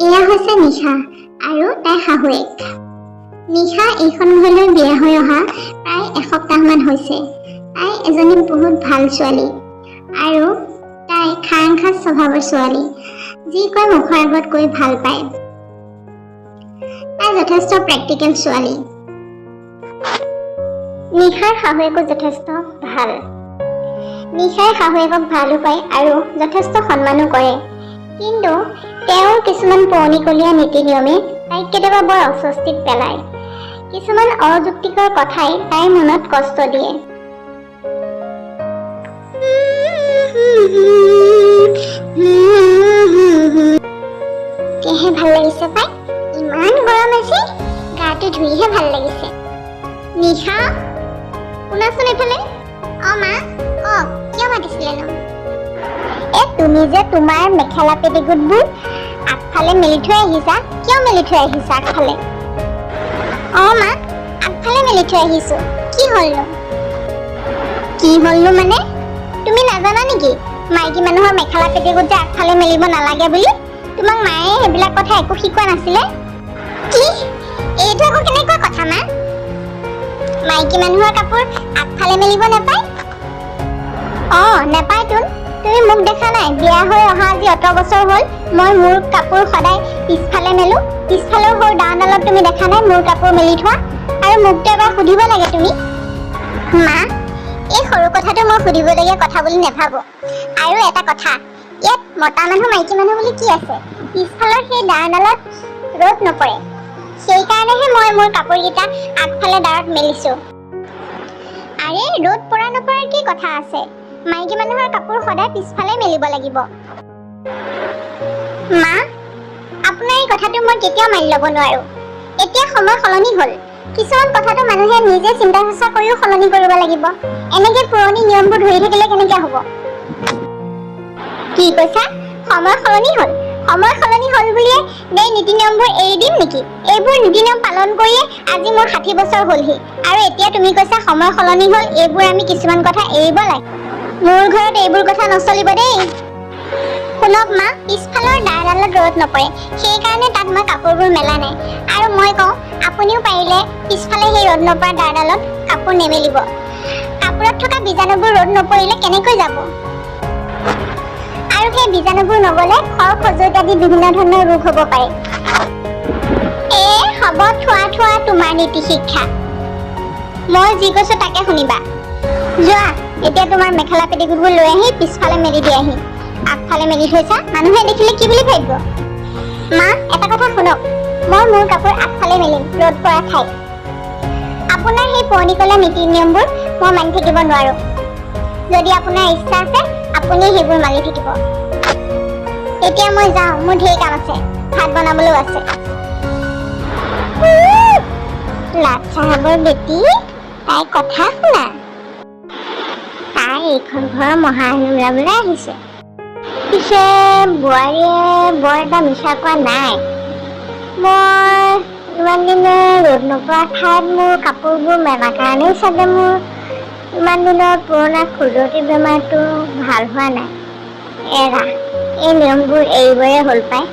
এয়া হৈছে নিশা আৰু তাইৰ শাহুৱেক। নিশা এইখন ঘৰলৈ বিয়া হৈ অহা প্ৰায় এসপ্তাহমান হৈছে। তাই এজনী বহুত ভাল ছোৱালী আৰু তাই খাৰাংখাচ স্বভাৱৰ ছোৱালী। যি কয় মুখৰ আগত কৈ ভাল পায়। তাই যথেষ্ট প্ৰেক্টিকেল ছোৱালী। নিশাৰ শাহুৱেকো যথেষ্ট ভাল। নিশাই শাহুৱেকক ভালো পায় আৰু যথেষ্ট সন্মানো কৰে। কিন্তু তেওঁৰ কিছুমান পুৰণিকলীয়া নীতি নিয়মে তাইক কেতিয়াবা বৰ অস্বস্তিত পেলায়। কিছুমান অযুক্তিকৰ কথাই তাইৰ মনত কষ্ট দিয়ে। কেহে ভাল লাগিছে পাই, ইমান গৰম আছে, গাটো ধুইহে ভাল লাগিছে। নিশা শুনাচোন এইফালে। অ মা কওক, কিয় মাতিছিলেনো? তুমি যে তোমাৰ মেখেলা পেটিকোটবোৰ আগফালে মেলি থৈ আহিছা, কিয় মেলি থৈ আহিছা আগফালে? অ মা, আগফালে মেলি থৈ আহিছো। কি হ'লনো? কি হ'লনো মানে? তুমি নাজানা নেকি মাইকী মানুহৰ মেখেলা পেটিকোট যে আগফালে মেলিব নালাগে বুলি? তোমাক মায়ে সেইবিলাক কথা একো শিকোৱা নাছিলে? কি? এইটো আকৌ কেনেকুৱা কথা মা? মাইকী মানুহৰ কাপোৰ আগফালে মেলিব নাপায়? অ নেপায়তোন। তুমি মোক দেখা নাই? বিয়া হৈ অহা আজি অত বছৰ হ'ল মই মোৰ কাপোৰ সদায় পিছফালে মেলো। পিছফালৰ সৰু ডাঙৰডালত তুমি দেখা নাই মোৰ কাপোৰ মেলি থোৱা? আৰু মোকতো এবাৰ সুধিব লাগে তুমি। মা, এই সৰু কথাটো মই সুধিবলগীয়া কথা বুলি নাভাবো। আৰু এটা কথা, ইয়াত মতা মানুহ মাইকী মানুহ বুলি কি আছে? পিছফালৰ সেই ডাঙৰডালত ৰ'দ নপৰে, সেইকাৰণেহে মই মোৰ কাপোৰকেইটা আগফালে ডাঁৰত মেলিছো। আৰে ৰ'দ পৰা নপৰাৰ কি কথা আছে? মাইকী মানুহৰ কাপোৰ সদায় পিছফালে মেলিব লাগিব। মা, আপোনাৰ এই কথাটো মই কেতিয়াও মানি ল'ব নোৱাৰো। এতিয়া সময় সলনি হ'ল। কিছুমান কথাটো মানুহে নিজে চিন্তা চৰ্চা কৰিও সলনি কৰিব লাগিব। এনেকে পুৰণি নিয়মবোৰ ধৰি থাকিলে কেনেকে হ'ব? কি কৈছা? সময় সলনি হ'ল? সময় সলনি হ'ল বুলিয়ে এই নীতি নিয়মবোৰ এৰি দিম নেকি? এইবোৰ নীতি নিয়ম পালন কৰিয়ে আজি মোৰ 60 বছৰ হ'লহি। আৰু এতিয়া তুমি কৈছা সময় সলনি হ'ল, এইবোৰ আমি কিছুমান কথা এৰিব লাগে। মোৰ ঘৰত এইবোৰ কথা নচলিব দেই। শুনক মা, পিছফালৰ ডাঁৰডালত ৰ'দ নপৰে, সেইকাৰণে তাত মই কাপোৰবোৰ মেলা নাই। আৰু মই কওঁ, আপুনিও পাৰিলে পিছফালে সেই ৰ'দ নপৰা ডাঁৰডালত কাপোৰ নেমেলিব। কাপোৰত থকা বীজাণুবোৰ ৰ'দ নপৰিলে কেনেকৈ যাব? আৰু সেই বীজাণুবোৰ নগ'লে খৰ খজুৱতি আদি বিভিন্ন ধৰণৰ ৰোগ হ'ব পাৰে। হ'ব থোৱা তোমাৰ নীতি শিক্ষা। মই যি কৈছো তাকে শুনিবা। যোৱা, এতিয়া তোমাৰ মেখেলা পেটিকোটবোৰ লৈ আহি পিছফালে মেলি দিয়াহি। আগফালে মেলি থৈছা, মানুহে দেখিলে কি বুলি ভাবিব? মা, এটা কথা শুনক, মই মোৰ কাপোৰ আগফালে মেলিম ৰ'দ পৰা ঠাইত। আপোনাৰ সেই পুৰণিকলীয়া নীতি নিয়মবোৰ মই মানি থাকিব নোৱাৰো। যদি আপোনাৰ ইচ্ছা আছে আপুনি সেইবোৰ মানি থাকিব। এতিয়া মই যাওঁ, মোৰ ঢেৰ কাম আছে, ভাত বনাবলৈও আছে। লাট চাহাবৰ বেটি, তাই কথা শুনা। তাই এইখন ঘৰৰ মহাৰাণী ওলাবলৈ আহিছে। পিছে বোৱাৰীয়ে বৰ এটা মিছা কোৱা নাই। মই ইমান দিনে ৰ'দ নপৰা ঠাইত মোৰ কাপোৰবোৰ মেলাৰ কাৰণেই চাগে মোৰ ইমান দিনৰ পুৰণা খজুৱতি বেমাৰটো ভাল হোৱা নাই। এৰা, এই নিয়মবোৰ এৰিবৰে হ'ল পায়।